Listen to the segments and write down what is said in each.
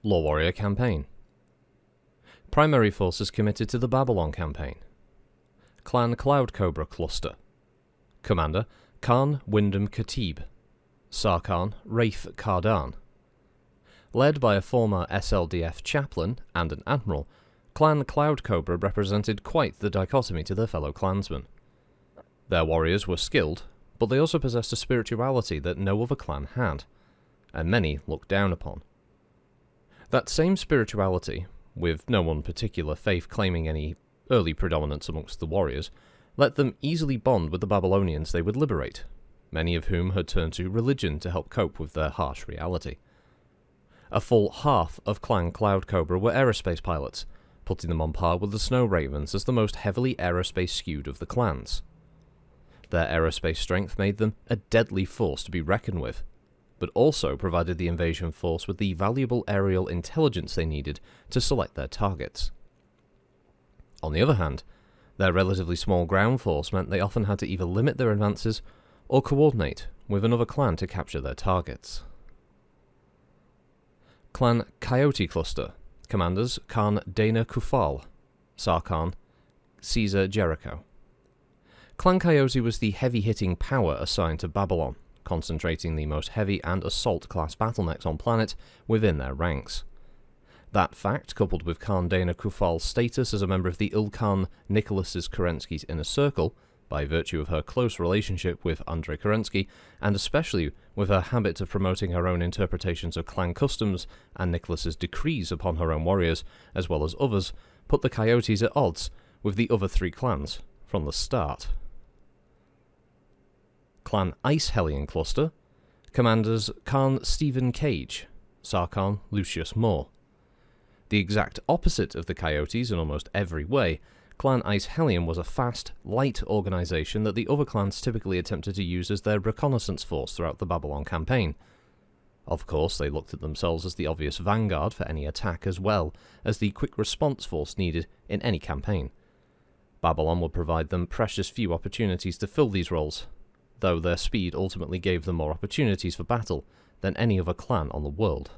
LoreWarrior campaign. Primary forces committed to the Babylon campaign. Clan Cloud Cobra cluster. Commander Khan Wyndham Khatib. Sarkhan Rafe Kardan. Led by a former SLDF chaplain and an admiral, Clan Cloud Cobra represented quite the dichotomy to their fellow clansmen. Their warriors were skilled, but they also possessed a spirituality that no other clan had, and many looked down upon. That same spirituality, with no one particular faith claiming any early predominance amongst the warriors, let them easily bond with the Babylonians they would liberate, many of whom had turned to religion to help cope with their harsh reality. A full half of Clan Cloud Cobra were aerospace pilots, putting them on par with the Snow Ravens as the most heavily aerospace skewed of the clans. Their aerospace strength made them a deadly force to be reckoned with, but also provided the invasion force with the valuable aerial intelligence they needed to select their targets. On the other hand, their relatively small ground force meant they often had to either limit their advances or coordinate with another clan to capture their targets. Clan Coyote cluster. Commanders Khan Dana Kufal, Sarkhan Caesar Jericho. Clan Coyote was the heavy-hitting power assigned to Babylon, concentrating the most heavy and assault-class battlemechs on planet within their ranks. That fact, coupled with Khan Dana Kufal's status as a member of the Ilkhan Nicholas Kerensky's inner circle, by virtue of her close relationship with Andrei Kerensky, and especially with her habit of promoting her own interpretations of clan customs and Nicholas's decrees upon her own warriors, as well as others, put the Coyotes at odds with the other three clans from the start. Clan Ice Hellion cluster. Commanders Khan Stephen Cage, Sarkhan Lucius Moore. The exact opposite of the Coyotes in almost every way, Clan Ice Hellion was a fast, light organisation that the other clans typically attempted to use as their reconnaissance force throughout the Babylon campaign. Of course, they looked at themselves as the obvious vanguard for any attack as well as the quick response force needed in any campaign. Babylon would provide them precious few opportunities to fill these roles, though their speed ultimately gave them more opportunities for battle than any other clan on the world.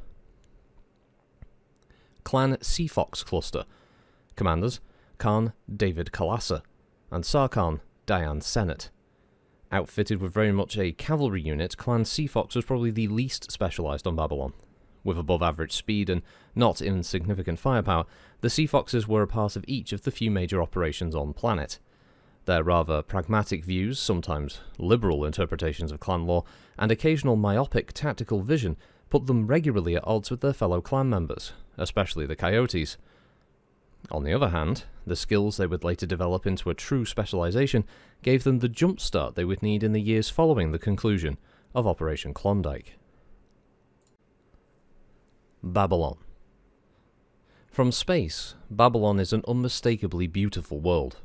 Clan Seafox cluster. Commanders Khan David Kalasa and Sarkhan Diane Sennett. Outfitted with very much a cavalry unit, Clan Seafox was probably the least specialised on Babylon. With above average speed and not insignificant firepower, the Seafoxes were a part of each of the few major operations on planet. Their rather pragmatic views, sometimes liberal interpretations of clan law, and occasional myopic tactical vision put them regularly at odds with their fellow clan members, especially the Coyotes. On the other hand, the skills they would later develop into a true specialisation gave them the jump-start they would need in the years following the conclusion of Operation Klondike. Babylon. From space, Babylon is an unmistakably beautiful world.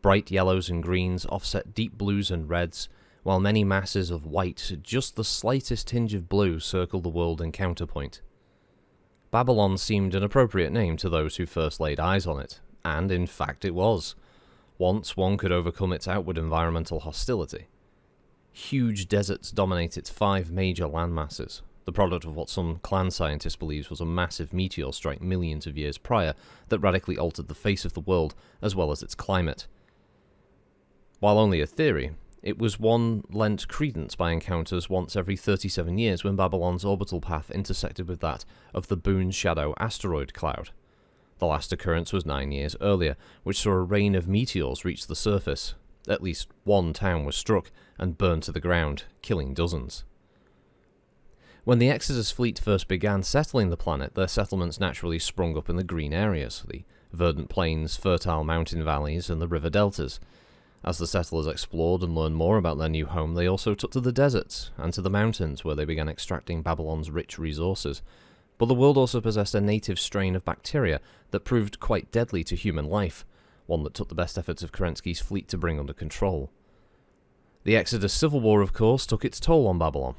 Bright yellows and greens offset deep blues and reds, while many masses of white, just the slightest tinge of blue, circle the world in counterpoint. Babylon seemed an appropriate name to those who first laid eyes on it, and in fact it was, once one could overcome its outward environmental hostility. Huge deserts dominate its 5 major landmasses, the product of what some clan scientists believe was a massive meteor strike millions of years prior that radically altered the face of the world as well as its climate. While only a theory, it was one lent credence by encounters once every 37 years when Babylon's orbital path intersected with that of the Boone Shadow asteroid cloud. The last occurrence was 9 years earlier, which saw a rain of meteors reach the surface. At least one town was struck and burned to the ground, killing dozens. When the Exodus fleet first began settling the planet, their settlements naturally sprung up in the green areas, the verdant plains, fertile mountain valleys, and the river deltas. As the settlers explored and learned more about their new home, they also took to the deserts and to the mountains where they began extracting Babylon's rich resources. But the world also possessed a native strain of bacteria that proved quite deadly to human life, one that took the best efforts of Kerensky's fleet to bring under control. The Exodus civil war, of course, took its toll on Babylon.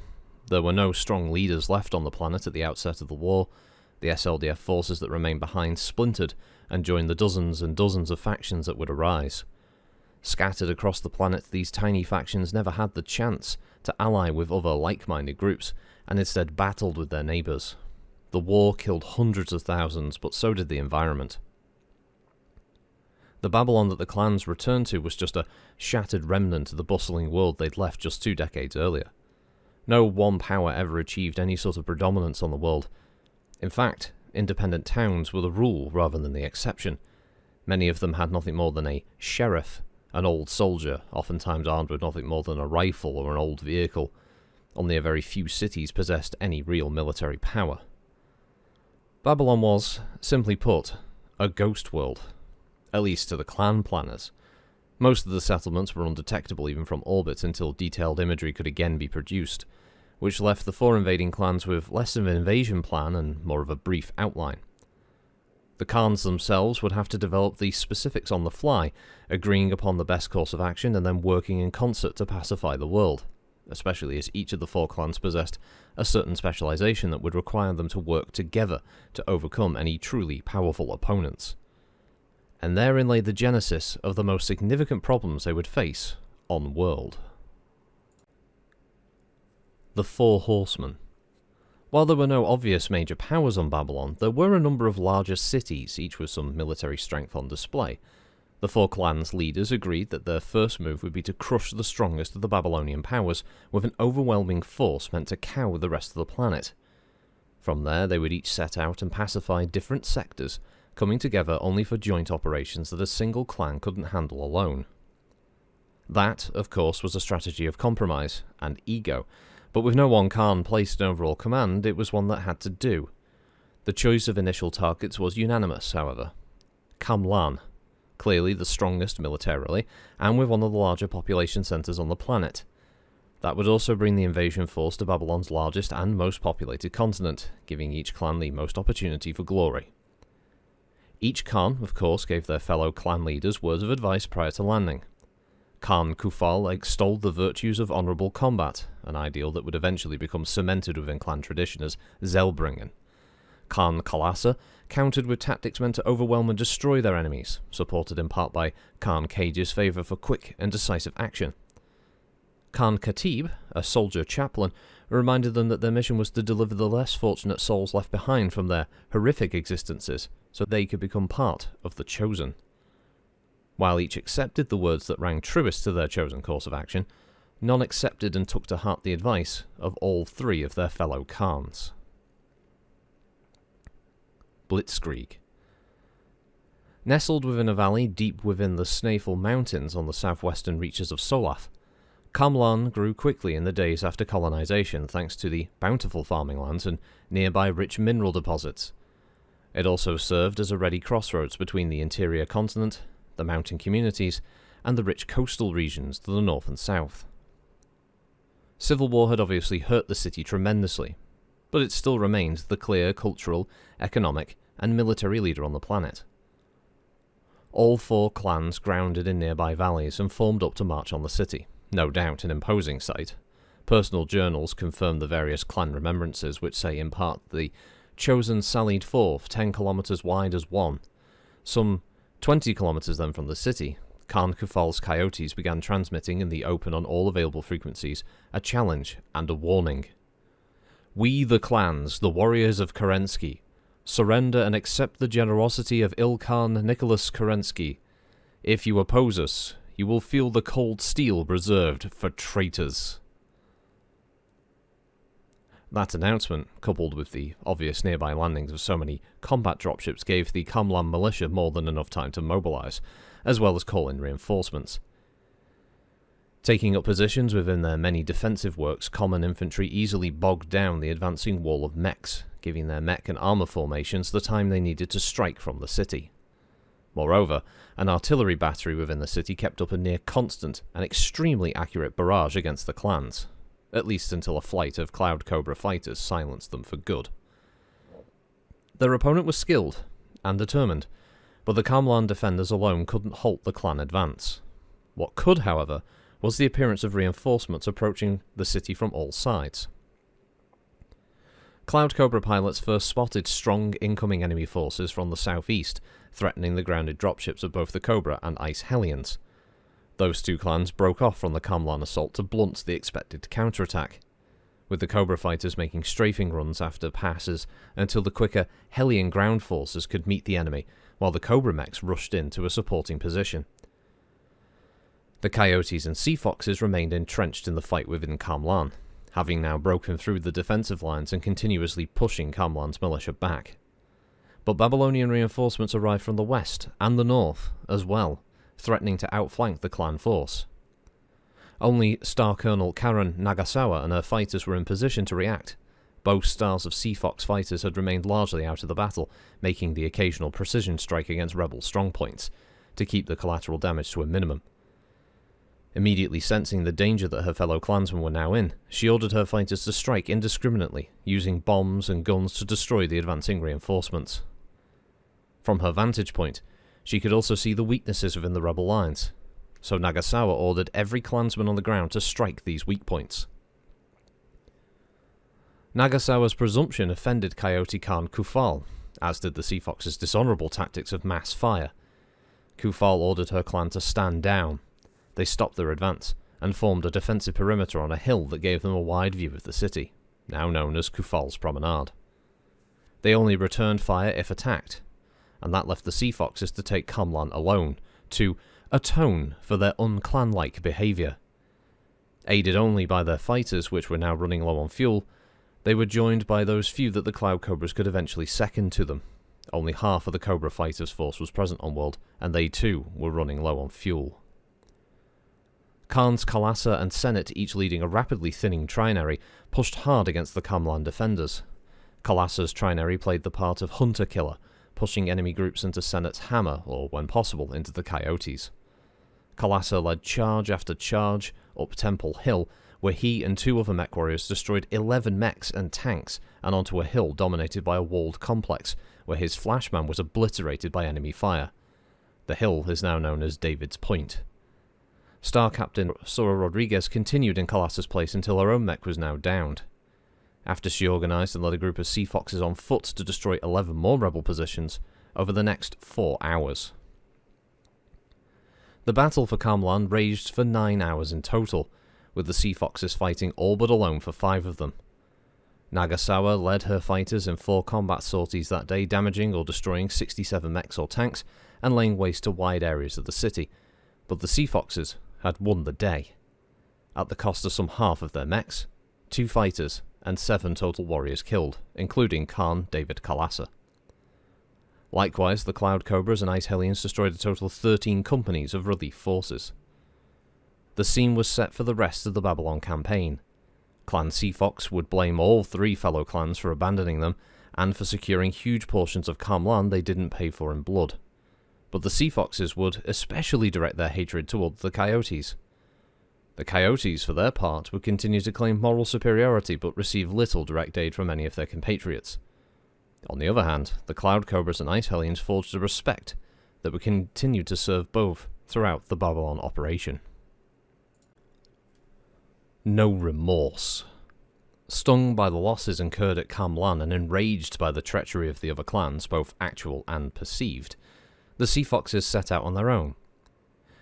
There were no strong leaders left on the planet at the outset of the war. The SLDF forces that remained behind splintered and joined the dozens and dozens of factions that would arise. Scattered across the planet, these tiny factions never had the chance to ally with other like-minded groups, and instead battled with their neighbours. The war killed hundreds of thousands, but so did the environment. The Babylon that the clans returned to was just a shattered remnant of the bustling world they'd left just 2 decades earlier. No one power ever achieved any sort of predominance on the world. In fact, independent towns were the rule rather than the exception. Many of them had nothing more than a sheriff, an old soldier, oftentimes armed with nothing more than a rifle or an old vehicle. Only a very few cities possessed any real military power. Babylon was, simply put, a ghost world. At least to the clan planners. Most of the settlements were undetectable even from orbit until detailed imagery could again be produced, which left the 4 invading clans with less of an invasion plan and more of a brief outline. The Khans themselves would have to develop the specifics on the fly, agreeing upon the best course of action and then working in concert to pacify the world, especially as each of the 4 clans possessed a certain specialization that would require them to work together to overcome any truly powerful opponents. And therein lay the genesis of the most significant problems they would face on-world. The 4 Horsemen. While there were no obvious major powers on Babylon, there were a number of larger cities, each with some military strength on display. The 4 clans' leaders agreed that their first move would be to crush the strongest of the Babylonian powers with an overwhelming force meant to cow the rest of the planet. From there, they would each set out and pacify different sectors, coming together only for joint operations that a single clan couldn't handle alone. That, of course, was a strategy of compromise and ego, but with no one Khan placed in overall command, it was one that had to do. The choice of initial targets was unanimous, however. Kamlan, clearly the strongest militarily, and with one of the larger population centres on the planet. That would also bring the invasion force to Babylon's largest and most populated continent, giving each clan the most opportunity for glory. Each Khan, of course, gave their fellow clan leaders words of advice prior to landing. Khan Kufal extolled the virtues of honourable combat, an ideal that would eventually become cemented within clan tradition as Zelbringen. Khan Kalasa countered with tactics meant to overwhelm and destroy their enemies, supported in part by Khan Cage's favour for quick and decisive action. Khan Khatib, a soldier chaplain, reminded them that their mission was to deliver the less fortunate souls left behind from their horrific existences, so they could become part of the Chosen. While each accepted the words that rang truest to their chosen course of action, none accepted and took to heart the advice of all 3 of their fellow Khans. Blitzkrieg. Nestled within a valley deep within the Snaefell Mountains on the southwestern reaches of Solaf, Kamlan grew quickly in the days after colonization thanks to the bountiful farming lands and nearby rich mineral deposits. It also served as a ready crossroads between the interior continent, the mountain communities, and the rich coastal regions to the north and south. Civil war had obviously hurt the city tremendously, but it still remained the clear cultural, economic, and military leader on the planet. All 4 clans grounded in nearby valleys and formed up to march on the city, no doubt an imposing sight. Personal journals confirm the various clan remembrances which say in part the Chosen sallied forth 10 kilometres wide as one. Some 20 kilometres then from the city, Khan Kufal's Coyotes began transmitting in the open on all available frequencies a challenge and a warning. We the clans, the warriors of Kerensky, surrender and accept the generosity of Ilkhan Nicholas Kerensky. If you oppose us, you will feel the cold steel reserved for traitors. That announcement, coupled with the obvious nearby landings of so many combat dropships, gave the Kamlan militia more than enough time to mobilise, as well as call in reinforcements. Taking up positions within their many defensive works, common infantry easily bogged down the advancing wall of mechs, giving their mech and armour formations the time they needed to strike from the city. Moreover, an artillery battery within the city kept up a near constant and extremely accurate barrage against the clans, at least until a flight of Cloud Cobra fighters silenced them for good. Their opponent was skilled and determined, but the Kamlan defenders alone couldn't halt the clan advance. What could, however, was the appearance of reinforcements approaching the city from all sides. Cloud Cobra pilots first spotted strong incoming enemy forces from the southeast, threatening the grounded dropships of both the Cobra and Ice Hellions. Those 2 clans broke off from the Kamlan assault to blunt the expected counterattack. with the Cobra fighters making strafing runs after passes until the quicker Hellion ground forces could meet the enemy, while the Cobra mechs rushed into a supporting position. The Coyotes and Sea Foxes remained entrenched in the fight within Kamlan, having now broken through the defensive lines and continuously pushing Kamlan's militia back. But Babylonian reinforcements arrived from the west and the north as well, threatening to outflank the clan force. Only Star Colonel Karen Nagasawa and her fighters were in position to react. Both stars of Sea Fox fighters had remained largely out of the battle, making the occasional precision strike against rebel strongpoints, to keep the collateral damage to a minimum. Immediately sensing the danger that her fellow clansmen were now in, she ordered her fighters to strike indiscriminately, using bombs and guns to destroy the advancing reinforcements. From her vantage point, she could also see the weaknesses within the rebel lines, so Nagasawa ordered every clansman on the ground to strike these weak points. Nagasawa's presumption offended Coyote Khan Kufal, as did the Sea Fox's dishonourable tactics of mass fire. Kufal ordered her clan to stand down. They stopped their advance, and formed a defensive perimeter on a hill that gave them a wide view of the city, now known as Kufal's Promenade. They only returned fire if attacked, and that left the Sea Foxes to take Kamlan alone, to atone for their unclan-like behaviour. Aided only by their fighters, which were now running low on fuel, they were joined by those few that the Cloud Cobras could eventually second to them. Only half of the Cobra fighters' force was present on world, and they too were running low on fuel. Khan's Kalasa and Senate, each leading a rapidly thinning trinary, pushed hard against the Kamlan defenders. Kalasa's trinary played the part of hunter-killer, pushing enemy groups into Senate's hammer, or when possible, into the Coyotes. Kalasa led charge after charge up Temple Hill, where he and two other mech warriors destroyed 11 mechs and tanks, and onto a hill dominated by a walled complex, where his flashman was obliterated by enemy fire. The hill is now known as David's Point. Star Captain Sora Rodriguez continued in Kalasa's place until her own mech was now downed. After she organised and led a group of Sea Foxes on foot to destroy 11 more rebel positions over the next 4 hours. The battle for Kamlan raged for 9 hours in total, with the Sea Foxes fighting all but alone for 5 of them. Nagasawa led her fighters in 4 combat sorties that day, damaging or destroying 67 mechs or tanks and laying waste to wide areas of the city, but the Sea Foxes had won the day, at the cost of some half of their mechs, 2 fighters, and 7 total warriors killed, including Khan David Kalasa. Likewise, the Cloud Cobras and Ice Hellions destroyed a total of 13 companies of relief forces. The scene was set for the rest of the Babylon campaign. Clan Sea Fox would blame all 3 fellow clans for abandoning them, and for securing huge portions of Kamlan they didn't pay for in blood. But the Sea Foxes would especially direct their hatred toward the Coyotes. The Coyotes, for their part, would continue to claim moral superiority but receive little direct aid from any of their compatriots. On the other hand, the Cloud Cobras and Ice Hellions forged a respect that would continue to serve both throughout the Babylon operation. No remorse. Stung by the losses incurred at Kamlan and enraged by the treachery of the other clans, both actual and perceived, the Sea Foxes set out on their own.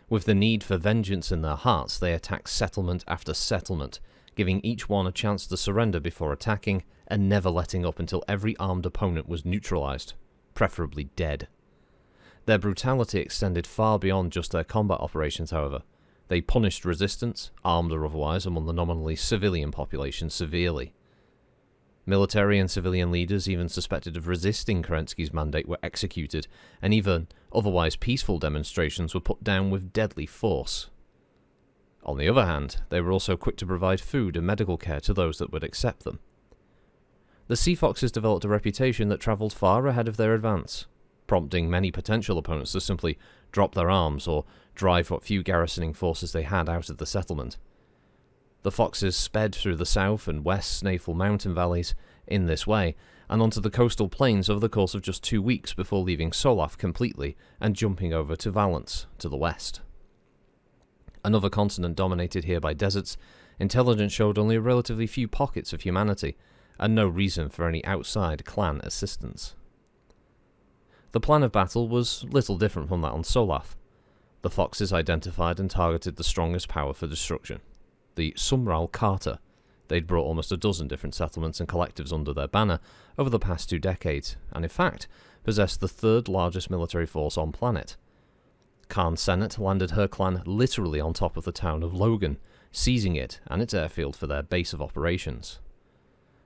With the need for vengeance in their hearts, they attacked settlement after settlement, giving each one a chance to surrender before attacking, and never letting up until every armed opponent was neutralized, preferably dead. Their brutality extended far beyond just their combat operations, however. They punished resistance, armed or otherwise, among the nominally civilian population severely. Military and civilian leaders, even suspected of resisting Kerensky's mandate, were executed, and even otherwise peaceful demonstrations were put down with deadly force. On the other hand, they were also quick to provide food and medical care to those that would accept them. The Sea Foxes developed a reputation that travelled far ahead of their advance, prompting many potential opponents to simply drop their arms or drive what few garrisoning forces they had out of the settlement. The Foxes sped through the south and west Snaefell mountain valleys in this way, and onto the coastal plains over the course of just 2 weeks before leaving Solaf completely and jumping over to Valence to the west. Another continent dominated here by deserts, intelligence showed only relatively few pockets of humanity, and no reason for any outside clan assistance. The plan of battle was little different from that on Solaf. The Foxes identified and targeted the strongest power for destruction, the Sumral Carter, They'd brought almost a dozen different settlements and collectives under their banner over the past 2 decades, and in fact, possessed the 3rd largest military force on planet. Khan's Senate landed her clan literally on top of the town of Logan, seizing it and its airfield for their base of operations.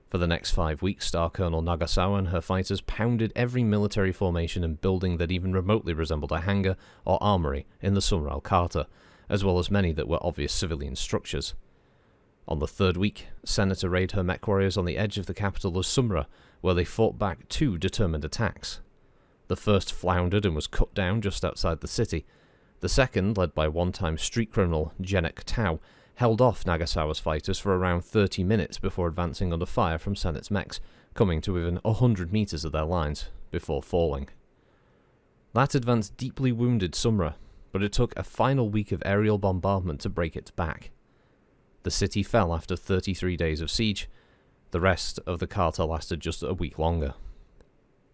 For the next 5 weeks, Star Colonel Nagasawa and her fighters pounded every military formation and building that even remotely resembled a hangar or armory in the Sumra al-Kharta, as well as many that were obvious civilian structures. On the 3rd week, Senate arrayed her mech warriors on the edge of the capital of Sumra, where they fought back 2 determined attacks. The first floundered and was cut down just outside the city. The second, led by one-time street criminal Genek Tau, held off Nagasawa's fighters for around 30 minutes before advancing under fire from Senate's mechs, coming to within 100 meters of their lines, before falling. That advance deeply wounded Sumra, but it took a final week of aerial bombardment to break its back. The city fell after 33 days of siege. The rest of the Kharta lasted just a week longer.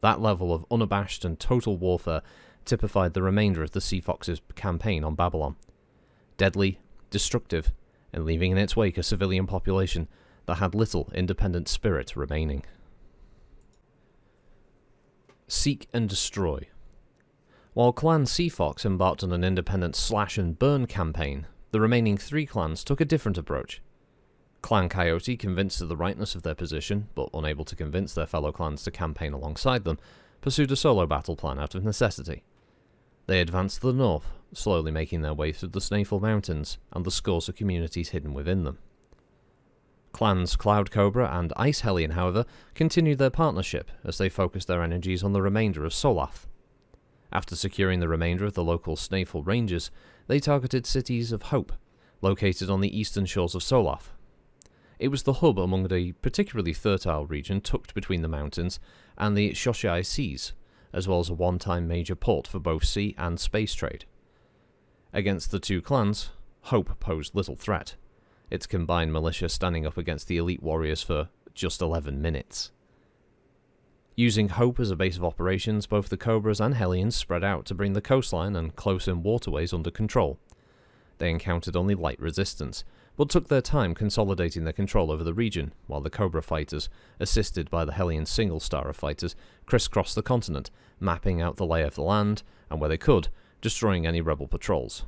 That level of unabashed and total warfare typified the remainder of the Sea Fox's campaign on Babylon. Deadly, destructive, and leaving in its wake a civilian population that had little independent spirit remaining. Seek and Destroy. While Clan Sea Fox embarked on an independent slash and burn campaign, the remaining 3 clans took a different approach. Clan Coyote, convinced of the rightness of their position, but unable to convince their fellow clans to campaign alongside them, pursued a solo battle plan out of necessity. They advanced to the north, slowly making their way through the Snæfell Mountains and the scores of communities hidden within them. Clans Cloud Cobra and Ice Hellion, however, continued their partnership as they focused their energies on the remainder of Solath. After securing the remainder of the local Snæfell ranges, they targeted cities of Hope, located on the eastern shores of Solath. It was the hub among a particularly fertile region tucked between the mountains and the Shoshai Seas, as well as a one-time major port for both sea and space trade. Against the 2 clans, Hope posed little threat, its combined militia standing up against the elite warriors for just 11 minutes. Using Hope as a base of operations, both the Cobras and Hellions spread out to bring the coastline and close-in waterways under control. They encountered only light resistance, but took their time consolidating their control over the region, while the Cobra fighters, assisted by the Hellion single-star of fighters, crisscrossed the continent, mapping out the lay of the land, and where they could, destroying any rebel patrols.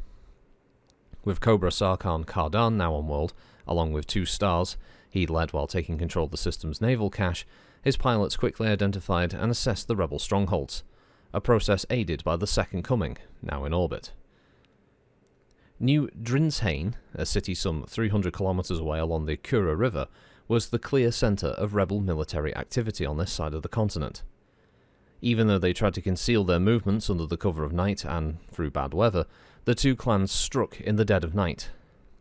With Cobra Sarkhan Kardan now on world, along with 2 stars, he led while taking control of the system's naval cache, his pilots quickly identified and assessed the rebel strongholds, a process aided by the Second Coming, now in orbit. New Drontain, a city some 300 kilometers away along the Kura River, was the clear center of rebel military activity on this side of the continent. Even though they tried to conceal their movements under the cover of night and through bad weather, the 2 clans struck in the dead of night,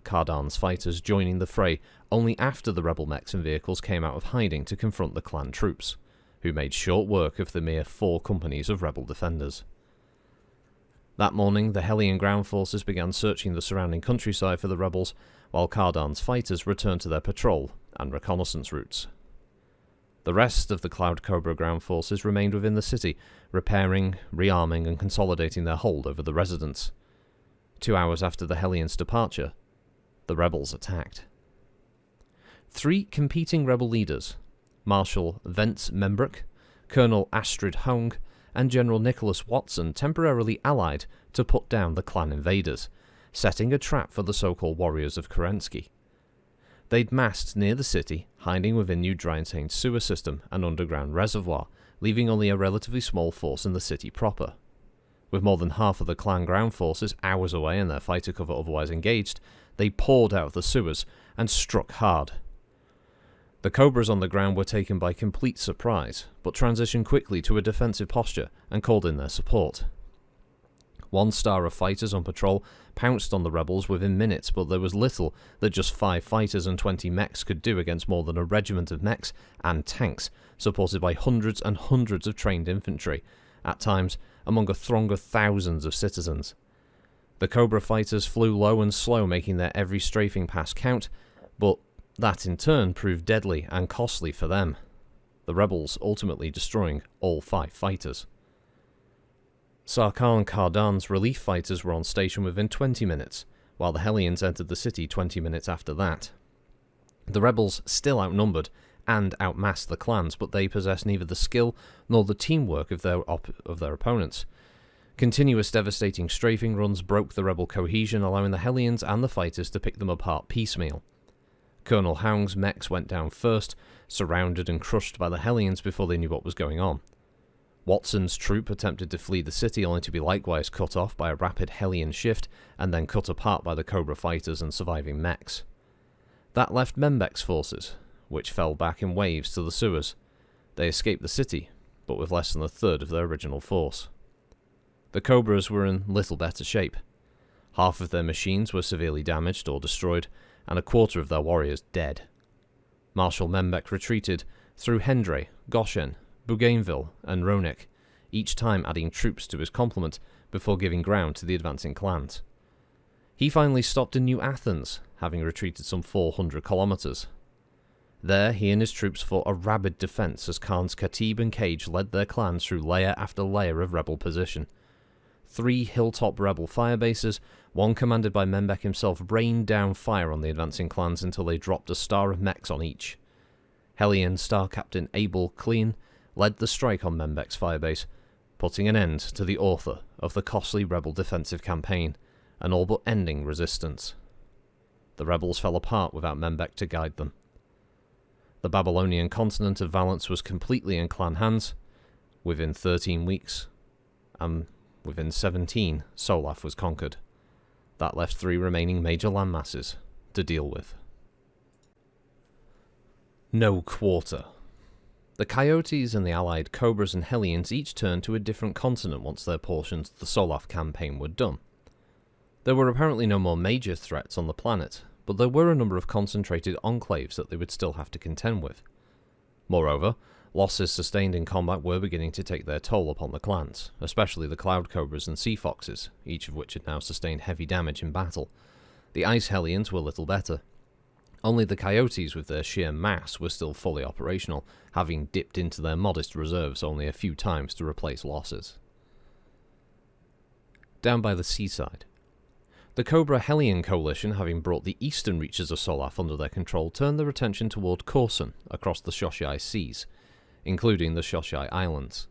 Kardan's fighters joining the fray only after the rebel mechs and vehicles came out of hiding to confront the clan troops, who made short work of the mere 4 companies of rebel defenders. That morning, the Hellion ground forces began searching the surrounding countryside for the rebels, while Kardan's fighters returned to their patrol and reconnaissance routes. The rest of the Cloud Cobra ground forces remained within the city, repairing, rearming, and consolidating their hold over the residents. 2 hours after the Hellions' departure, the rebels attacked. 3 competing rebel leaders, Marshal Vence Membrook, Colonel Astrid Hong, and General Nicholas Watson, temporarily allied to put down the clan invaders, setting a trap for the so-called warriors of Kerensky. They'd massed near the city, hiding within New Drontain's sewer system and underground reservoir, leaving only a relatively small force in the city proper. With more than half of the clan ground forces hours away and their fighter cover otherwise engaged, they poured out of the sewers and struck hard. The Cobras on the ground were taken by complete surprise, but transitioned quickly to a defensive posture and called in their support. 1 star of fighters on patrol pounced on the rebels within minutes, but there was little that just 5 fighters and 20 mechs could do against more than a regiment of mechs and tanks, supported by hundreds and hundreds of trained infantry, at times among a throng of thousands of citizens. The Cobra fighters flew low and slow, making their every strafing pass count, but that in turn proved deadly and costly for them, the rebels ultimately destroying all 5 fighters. Sarkhan Kardan's relief fighters were on station within 20 minutes, while the Hellions entered the city 20 minutes after that. The rebels still outnumbered and outmassed the clans, but they possessed neither the skill nor the teamwork of their opponents. Continuous devastating strafing runs broke the rebel cohesion, allowing the Hellions and the fighters to pick them apart piecemeal. Colonel Houng's mechs went down first, surrounded and crushed by the Hellions before they knew what was going on. Watson's troop attempted to flee the city, only to be likewise cut off by a rapid Hellion shift, and then cut apart by the Cobra fighters and surviving mechs. That left Membek's forces, which fell back in waves to the sewers. They escaped the city, but with less than a third of their original force. The Cobras were in little better shape. Half of their machines were severely damaged or destroyed, and a quarter of their warriors dead. Marshal Membek retreated through Hendré, Goshen, Bougainville, and Ronik, each time adding troops to his complement before giving ground to the advancing clans. He finally stopped in New Athens, having retreated some 400 kilometers. There, he and his troops fought a rabid defense as Khan's Khatib and Cage led their clans through layer after layer of rebel position. 3 hilltop rebel firebases, one commanded by Membek himself, rained down fire on the advancing clans until they dropped a star of mechs on each. Hellion Star Captain Abel Clean led the strike on Membek's firebase, putting an end to the author of the costly rebel defensive campaign, and all but ending resistance. The rebels fell apart without Membek to guide them. The Babylonian continent of Valence was completely in clan hands within 13 weeks, and within 17, Solaf was conquered. That left 3 remaining major landmasses to deal with. No quarter. The Coyotes and the allied Cobras and Hellions each turned to a different continent once their portions of the Solaf campaign were done. There were apparently no more major threats on the planet, but there were a number of concentrated enclaves that they would still have to contend with. Moreover, losses sustained in combat were beginning to take their toll upon the clans, especially the Cloud Cobras and Sea Foxes, each of which had now sustained heavy damage in battle. The Ice Hellions were little better. Only the Coyotes, with their sheer mass, were still fully operational, having dipped into their modest reserves only a few times to replace losses. Down by the seaside. The Cobra Hellion coalition, having brought the eastern reaches of Solaf under their control, turned their attention toward Courson across the Shoshai Seas, including the Shoshai Islands.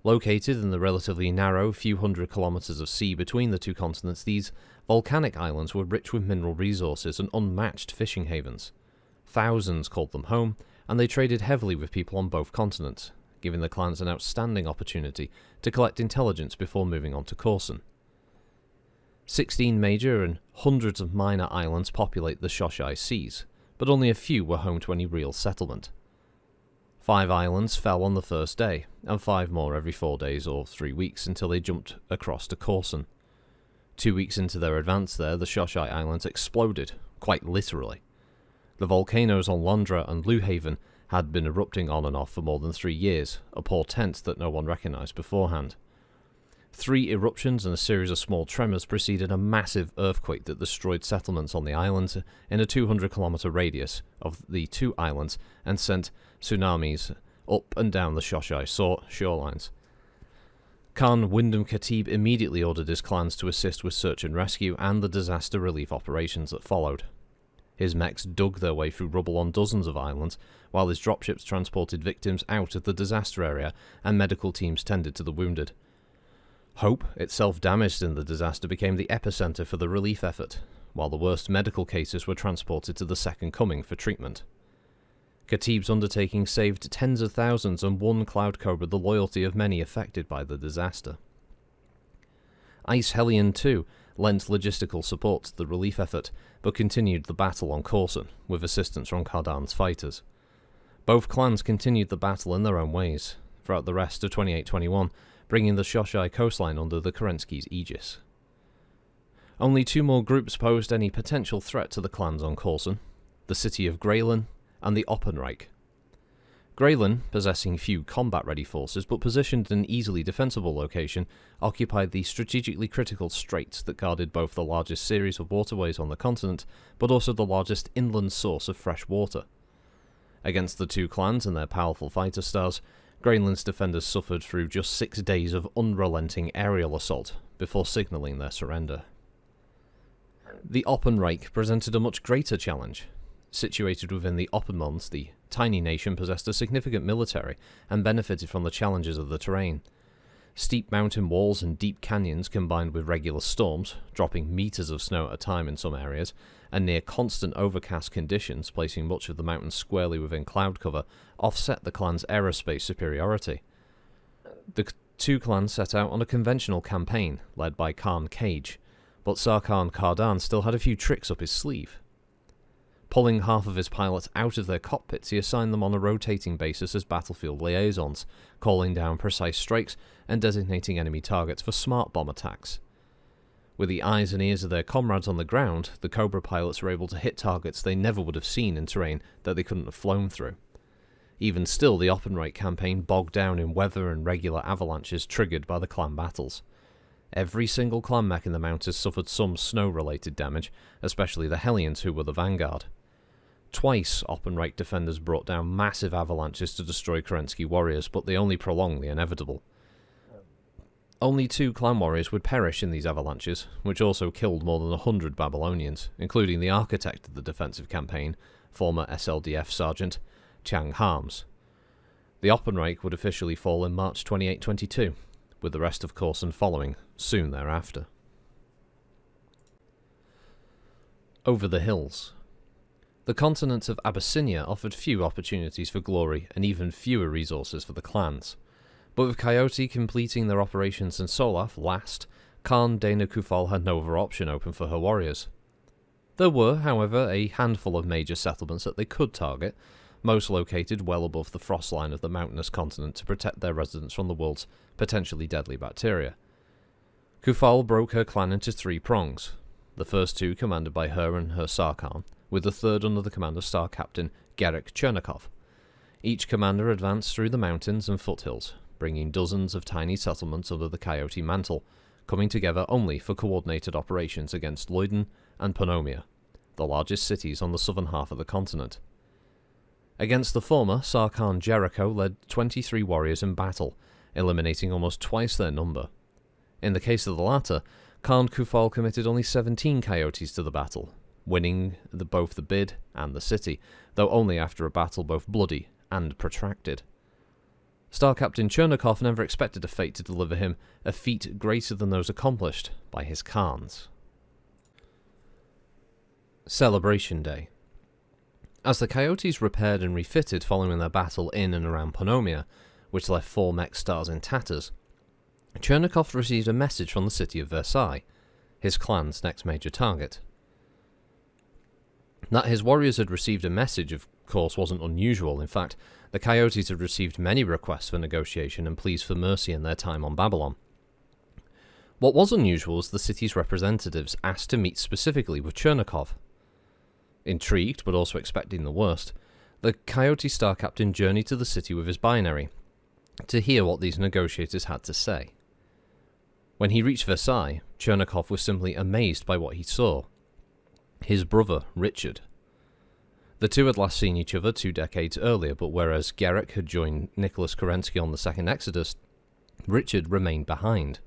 Located in the relatively narrow few hundred kilometers of sea between the two continents, these volcanic islands were rich with mineral resources and unmatched fishing havens. Thousands called them home, and they traded heavily with people on both continents, giving the clans an outstanding opportunity to collect intelligence before moving on to Courson. 16 major and hundreds of minor islands populate the Shoshai Seas, but only a few were home to any real settlement. 5 islands fell on the first day, and 5 more every 4 days or 3 weeks until they jumped across to Courson. 2 weeks into their advance there, the Shoshai Islands exploded, quite literally. The volcanoes on Londra and Luhaven had been erupting on and off for more than 3 years, a portent that no one recognized beforehand. 3 eruptions and a series of small tremors preceded a massive earthquake that destroyed settlements on the islands in a 200-kilometer radius of the 2 islands and sent tsunamis up and down the Shoshai shorelines. Khan Wyndham Khatib immediately ordered his clans to assist with search and rescue and the disaster relief operations that followed. His mechs dug their way through rubble on dozens of islands, while his dropships transported victims out of the disaster area and medical teams tended to the wounded. Hope, itself damaged in the disaster, became the epicenter for the relief effort, while the worst medical cases were transported to the Second Coming for treatment. Khatib's undertaking saved tens of thousands and won Cloud Cobra the loyalty of many affected by the disaster. Ice Hellion, too, lent logistical support to the relief effort, but continued the battle on Courson, with assistance from Kardan's fighters. Both clans continued the battle in their own ways, throughout the rest of 28-21, bringing the Shoshai coastline under the Kerenski's aegis. Only 2 more groups posed any potential threat to the clans on Courson, the city of Greylan and the Oppenreich. Greylan, possessing few combat-ready forces but positioned in an easily defensible location, occupied the strategically critical straits that guarded both the largest series of waterways on the continent but also the largest inland source of fresh water. Against the 2 clans and their powerful fighter stars, Greylan's defenders suffered through just 6 days of unrelenting aerial assault before signalling their surrender. The Oppenreich presented a much greater challenge. situated within the Oppermons, the tiny nation possessed a significant military and benefited from the challenges of the terrain. Steep mountain walls and deep canyons combined with regular storms, dropping meters of snow at a time in some areas, and near constant overcast conditions, placing much of the mountains squarely within cloud cover, offset the clan's aerospace superiority. The two clans set out on a conventional campaign, led by Khan Cage, but Sarkhan Kardan still had a few tricks up his sleeve. Pulling half of his pilots out of their cockpits, he assigned them on a rotating basis as battlefield liaisons, calling down precise strikes and designating enemy targets for smart bomb attacks. With the eyes and ears of their comrades on the ground, the Cobra pilots were able to hit targets they never would have seen in terrain that they couldn't have flown through. Even still, the Oppenreich campaign bogged down in weather and regular avalanches triggered by the clan battles. Every single clan mech in the mountains suffered some snow-related damage, especially the Hellions, who were the vanguard. Twice, Oppenreich defenders brought down massive avalanches to destroy Kerensky warriors, but they only prolonged the inevitable. Only 2 clan warriors would perish in these avalanches, which also killed more than 100 Babylonians, including the architect of the defensive campaign, former SLDF Sergeant Chang Harms. The Oppenreich would officially fall in March 2822, with the rest of Courson following soon thereafter. Over the hills. The continent of Abyssinia offered few opportunities for glory and even fewer resources for the clans. But with Coyote completing their operations in Solaf last, Khan Dana Kufal had no other option open for her warriors. There were, however, a handful of major settlements that they could target, most located well above the frost line of the mountainous continent to protect their residents from the world's potentially deadly bacteria. Kufal broke her clan into 3 prongs, the first 2 commanded by her and her Sarkhan, with the third under the command of Star Captain Garrick Chernikov. Each commander advanced through the mountains and foothills, bringing dozens of tiny settlements under the Coyote mantle, coming together only for coordinated operations against Leiden and Pannomia, the largest cities on the southern half of the continent. Against the former, Sarkhan Jericho led 23 warriors in battle, eliminating almost twice their number. In the case of the latter, Khan Kufal committed only 17 Coyotes to the battle, winning both the bid and the city, though only after a battle both bloody and protracted. Star Captain Chernikov never expected a fate to deliver him a feat greater than those accomplished by his Khans. Celebration Day. As the Coyotes repaired and refitted following their battle in and around Pannomia, which left 4 mech stars in tatters, Chernikov received a message from the city of Versailles, his clan's next major target. That his warriors had received a message, of course, wasn't unusual. In fact, the Coyotes had received many requests for negotiation and pleas for mercy in their time on Babylon. What was unusual was the city's representatives asked to meet specifically with Chernikov. Intrigued, but also expecting the worst, the Coyote Star Captain journeyed to the city with his binary, to hear what these negotiators had to say. When he reached Versailles, Chernikov was simply amazed by what he saw. His brother, Richard. The two had last seen each other 2 decades earlier, but whereas Garrick had joined Nicholas Kerensky on the Second Exodus, Richard remained behind.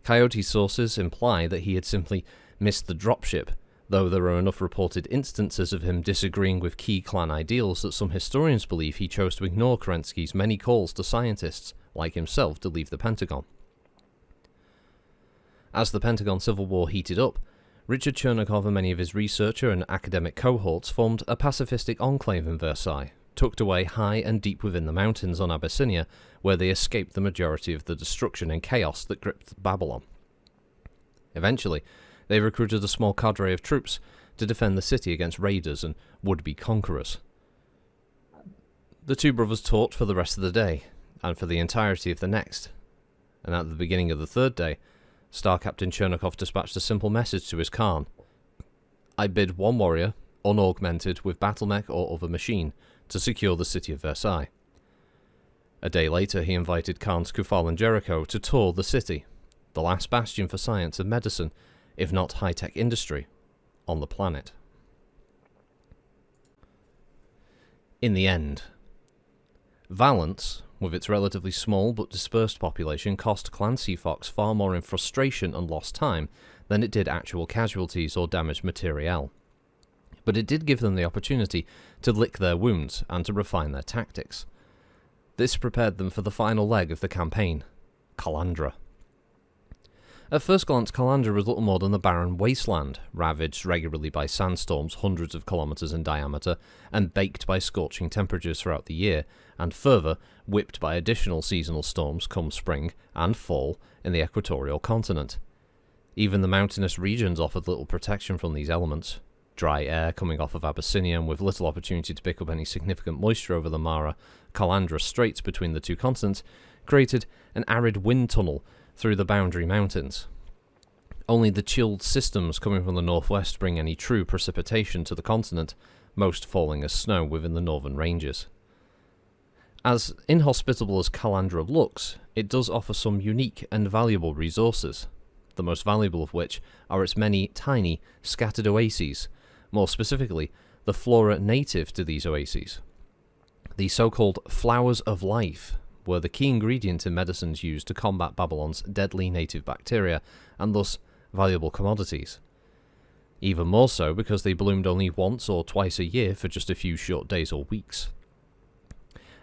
Coyote sources imply that he had simply missed the dropship, though there are enough reported instances of him disagreeing with key clan ideals that some historians believe he chose to ignore Kerensky's many calls to scientists, like himself, to leave the Pentagon. As the Pentagon Civil War heated up, Richard Chernikov and many of his researcher and academic cohorts formed a pacifistic enclave in Versailles, tucked away high and deep within the mountains on Abyssinia, where they escaped the majority of the destruction and chaos that gripped Babylon. Eventually, they recruited a small cadre of troops to defend the city against raiders and would-be conquerors. The 2 brothers talked for the rest of the day, and for the entirety of the next, and at the beginning of the 3rd day, Star Captain Chernikov dispatched a simple message to his Khan. I bid 1 warrior, unaugmented with battle mech or other machine, to secure the city of Versailles. A day later he invited Khans Kufal and Jericho to tour the city, the last bastion for science and medicine, if not high-tech industry, on the planet. In the end, Valence, with its relatively small but dispersed population, cost Clan Seafox far more in frustration and lost time than it did actual casualties or damaged materiel. but it did give them the opportunity to lick their wounds and to refine their tactics. This prepared them for the final leg of the campaign, Calandra. At first glance, Calandra was little more than a barren wasteland, ravaged regularly by sandstorms hundreds of kilometres in diameter, and baked by scorching temperatures throughout the year, and further, whipped by additional seasonal storms come spring and fall in the equatorial continent. Even the mountainous regions offered little protection from these elements. Dry air coming off of Abyssinia, and with little opportunity to pick up any significant moisture over the Mara-Calandra Straits between the two continents, created an arid wind tunnel through the boundary mountains. Only the chilled systems coming from the northwest bring any true precipitation to the continent, most falling as snow within the northern ranges. As inhospitable as Calandra looks, it does offer some unique and valuable resources, the most valuable of which are its many tiny, scattered oases, more specifically, the flora native to these oases. The so-called flowers of life were the key ingredient in medicines used to combat Babylon's deadly native bacteria, and thus valuable commodities. Even more so because they bloomed only once or twice a year for just a few short days or weeks.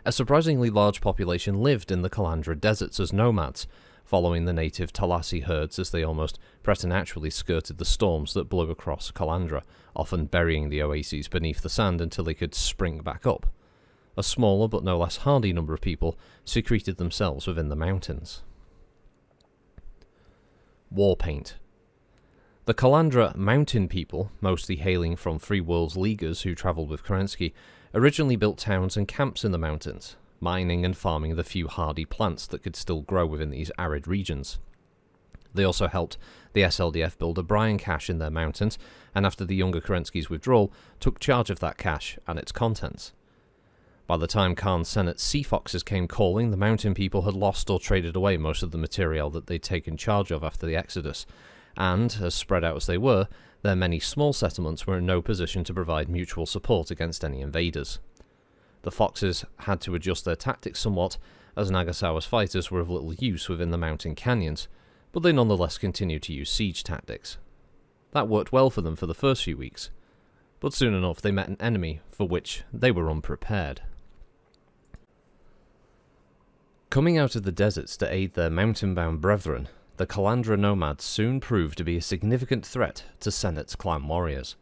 A surprisingly large population lived in the Calandra deserts as nomads, following the native Talassi herds as they almost preternaturally skirted the storms that blew across Calandra, often burying the oases beneath the sand until they could spring back up. A smaller but no less hardy number of people secreted themselves within the mountains. War paint. The Calandra mountain people, mostly hailing from Free World's Leaguers who travelled with Kerensky, originally built towns and camps in the mountains, mining and farming the few hardy plants that could still grow within these arid regions. They also helped the SLDF build a brine cache in their mountains, and after the younger Kerensky's withdrawal, took charge of that cache and its contents. By the time Khan's Senate sea foxes came calling, the mountain people had lost or traded away most of the material that they'd taken charge of after the Exodus, and, as spread out as they were, their many small settlements were in no position to provide mutual support against any invaders. The foxes had to adjust their tactics somewhat, as Nagasawa's fighters were of little use within the mountain canyons, but they nonetheless continued to use siege tactics. That worked well for them for the first few weeks, but soon enough they met an enemy for which they were unprepared. Coming out of the deserts to aid their mountain-bound brethren, the Calandra nomads soon proved to be a significant threat to Senate's clan warriors.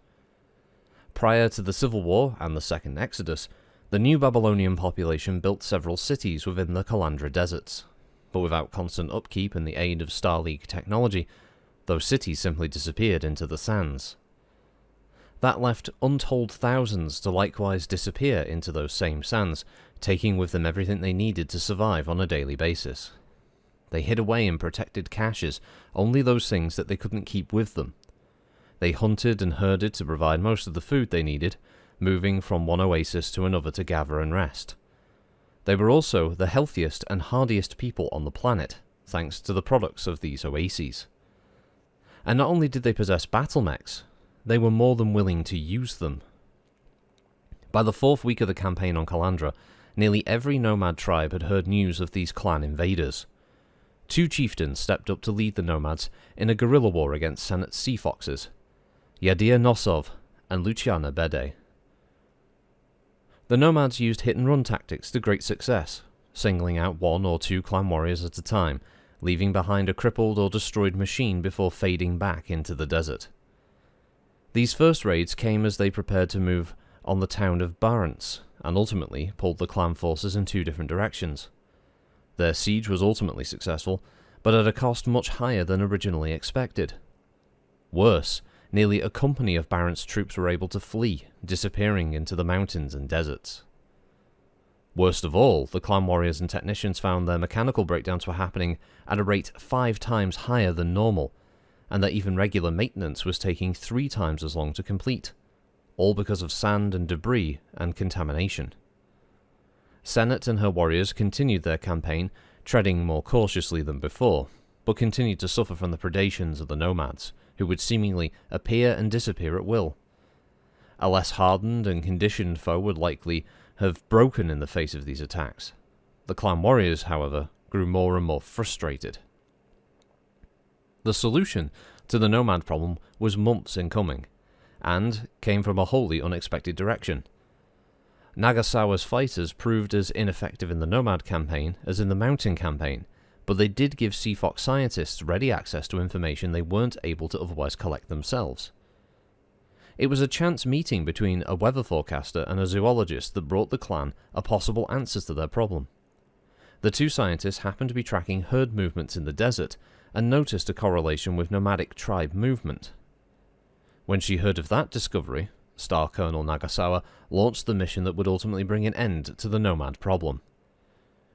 Prior to the Civil War and the Second Exodus, the new Babylonian population built several cities within the Calandra deserts, but without constant upkeep and the aid of Star League technology, those cities simply disappeared into the sands. That left untold thousands to likewise disappear into those same sands, taking with them everything they needed to survive on a daily basis. They hid away in protected caches, only those things that they couldn't keep with them. They hunted and herded to provide most of the food they needed, moving from one oasis to another to gather and rest. They were also the healthiest and hardiest people on the planet, thanks to the products of these oases. And not only did they possess battle mechs, they were more than willing to use them. By the fourth week of the campaign on Calandra, nearly every nomad tribe had heard news of these clan invaders. 2 chieftains stepped up to lead the nomads in a guerrilla war against Senate's sea foxes, Yadir Nosov and Luciana Bede. The nomads used hit-and-run tactics to great success, singling out 1 or 2 clan warriors at a time, leaving behind a crippled or destroyed machine before fading back into the desert. These first raids came as they prepared to move on the town of Barents, and ultimately pulled the clan forces in 2 different directions. Their siege was ultimately successful, but at a cost much higher than originally expected. Worse, nearly a company of Barents' troops were able to flee, disappearing into the mountains and deserts. Worst of all, the clan warriors and technicians found their mechanical breakdowns were happening at a rate 5 times higher than normal, and that even regular maintenance was taking 3 times as long to complete, all because of sand and debris and contamination. Senate and her warriors continued their campaign, treading more cautiously than before, but continued to suffer from the predations of the nomads, who would seemingly appear and disappear at will. A less hardened and conditioned foe would likely have broken in the face of these attacks. The clan warriors, however, grew more and more frustrated. The solution to the nomad problem was months in coming, and came from a wholly unexpected direction. Nagasawa's fighters proved as ineffective in the Nomad campaign as in the Mountain campaign, but they did give Sea Fox scientists ready access to information they weren't able to otherwise collect themselves. It was a chance meeting between a weather forecaster and a zoologist that brought the clan a possible answer to their problem. The two scientists happened to be tracking herd movements in the desert and noticed a correlation with nomadic tribe movement. When she heard of that discovery, Star Colonel Nagasawa launched the mission that would ultimately bring an end to the nomad problem.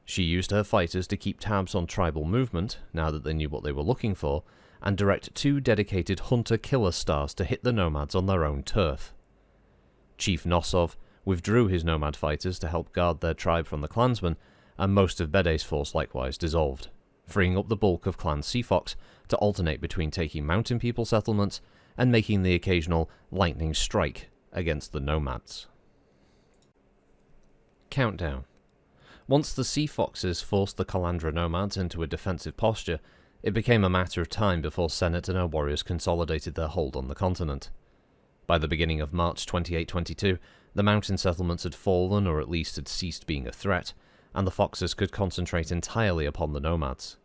She used her fighters to keep tabs on tribal movement, now that they knew what they were looking for, and direct 2 dedicated hunter-killer stars to hit the nomads on their own turf. Chief Nosov withdrew his nomad fighters to help guard their tribe from the clansmen, and most of Bede's force likewise dissolved, freeing up the bulk of Clan Sea Fox to alternate between taking mountain people settlements and making the occasional lightning strike against the nomads. Countdown. Once the Sea Foxes forced the Calandra nomads into a defensive posture, it became a matter of time before Senate and her warriors consolidated their hold on the continent. By the beginning of March 2822, the mountain settlements had fallen, or at least had ceased being a threat, and the Foxes could concentrate entirely upon the nomads.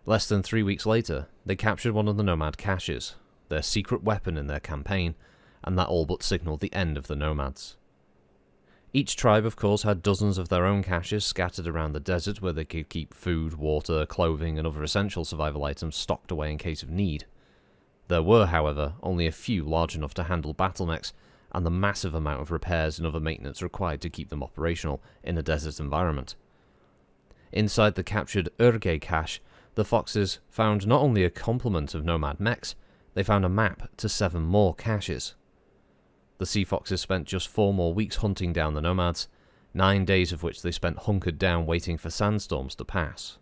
Less than 3 weeks later, they captured one of the nomad caches, their secret weapon in their campaign, and that all but signalled the end of the nomads. Each tribe, of course, had dozens of their own caches scattered around the desert where they could keep food, water, clothing, and other essential survival items stocked away in case of need. There were, however, only a few large enough to handle battle mechs, and the massive amount of repairs and other maintenance required to keep them operational in a desert environment. Inside the captured Urge cache, the Foxes found not only a complement of nomad mechs, they found a map to 7 more caches. The Sea Foxes spent just 4 more weeks hunting down the nomads, 9 days of which they spent hunkered down waiting for sandstorms to pass.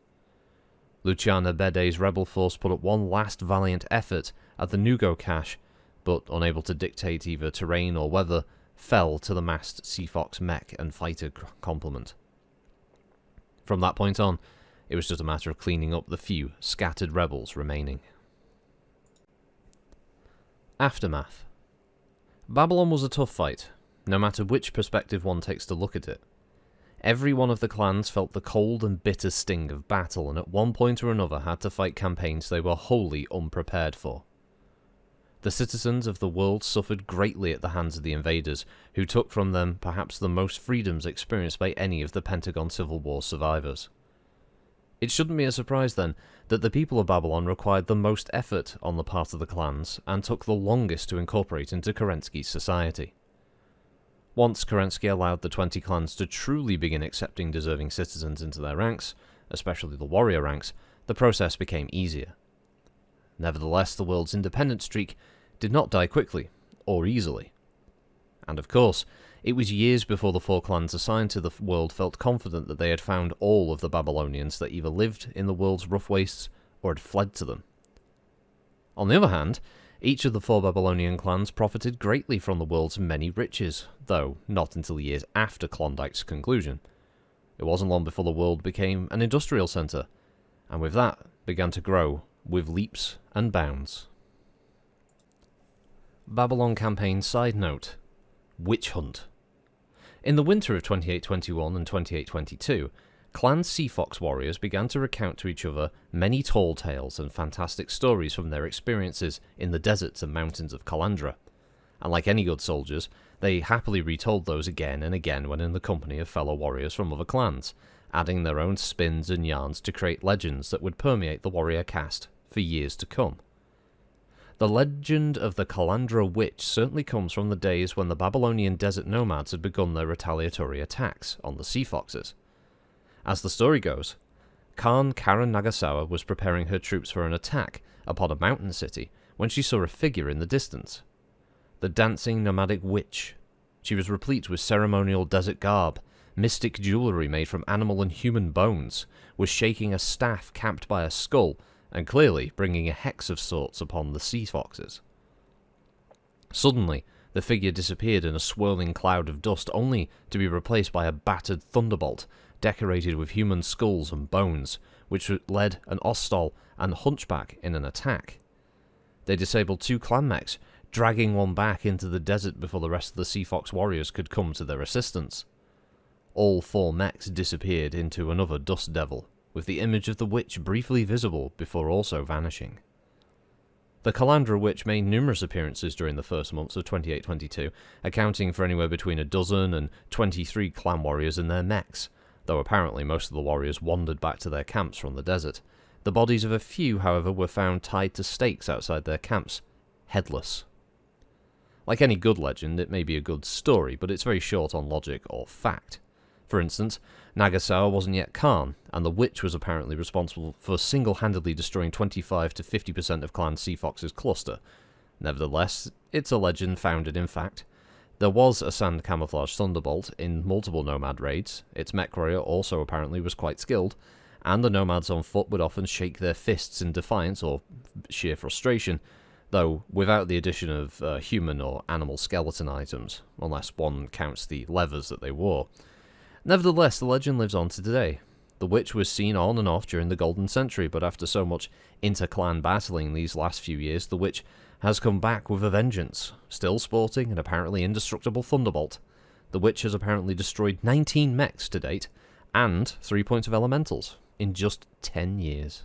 Luciana Bede's rebel force put up one last valiant effort at the Nugo cache, but unable to dictate either terrain or weather, fell to the massed Sea Fox mech and fighter complement. From that point on, it was just a matter of cleaning up the few scattered rebels remaining. Aftermath. Babylon was a tough fight, no matter which perspective one takes to look at it. Every one of the clans felt the cold and bitter sting of battle, and at one point or another had to fight campaigns they were wholly unprepared for. The citizens of the world suffered greatly at the hands of the invaders, who took from them perhaps the most freedoms experienced by any of the Pentagon Civil War survivors. It shouldn't be a surprise, then, that the people of Babylon required the most effort on the part of the clans, and took the longest to incorporate into Kerensky's society. Once Kerensky allowed the 20 clans to truly begin accepting deserving citizens into their ranks, especially the warrior ranks, the process became easier. Nevertheless, the world's independence streak did not die quickly, or easily. And of course, it was years before the 4 clans assigned to the world felt confident that they had found all of the Babylonians that either lived in the world's rough wastes or had fled to them. On the other hand, each of the 4 Babylonian clans profited greatly from the world's many riches, though not until years after Klondike's conclusion. It wasn't long before the world became an industrial centre, and with that began to grow with leaps and bounds. Babylon Campaign side note: Witch Hunt. In the winter of 2821 and 2822, Clan Sea Fox warriors began to recount to each other many tall tales and fantastic stories from their experiences in the deserts and mountains of Calandra, and like any good soldiers, they happily retold those again and again when in the company of fellow warriors from other clans, adding their own spins and yarns to create legends that would permeate the warrior caste for years to come. The legend of the Calandra Witch certainly comes from the days when the Babylonian desert nomads had begun their retaliatory attacks on the Sea Foxes. As the story goes, Khan Karen Nagasawa was preparing her troops for an attack upon a mountain city when she saw a figure in the distance. The dancing nomadic witch. She was replete with ceremonial desert garb, mystic jewellery made from animal and human bones, was shaking a staff capped by a skull, and clearly bringing a hex of sorts upon the Sea Foxes. Suddenly, the figure disappeared in a swirling cloud of dust, only to be replaced by a battered thunderbolt, decorated with human skulls and bones, which led an Ostol and Hunchback in an attack. They disabled 2 clan mechs, dragging one back into the desert before the rest of the Sea Fox warriors could come to their assistance. All 4 mechs disappeared into another dust devil, with the image of the witch briefly visible before also vanishing. The Calandra witch made numerous appearances during the first months of 2822, accounting for anywhere between a dozen and 23 clan warriors and their mechs, though apparently most of the warriors wandered back to their camps from the desert. The bodies of a few, however, were found tied to stakes outside their camps, headless. Like any good legend, it may be a good story, but it's very short on logic or fact. For instance, Nagasawa wasn't yet Khan, and the witch was apparently responsible for single-handedly destroying 25 to 50% of Clan Sea Fox's cluster. Nevertheless, it's a legend founded in fact. There was a sand camouflage thunderbolt in multiple nomad raids, its mech warrior also apparently was quite skilled, and the nomads on foot would often shake their fists in defiance or sheer frustration, though without the addition of human or animal skeleton items, unless one counts the levers that they wore. Nevertheless, the legend lives on to today. The witch was seen on and off during the Golden Century, but after so much inter-clan battling these last few years, the witch has come back with a vengeance, still sporting an apparently indestructible thunderbolt. The witch has apparently destroyed 19 mechs to date, and 3 points of elementals, in just 10 years.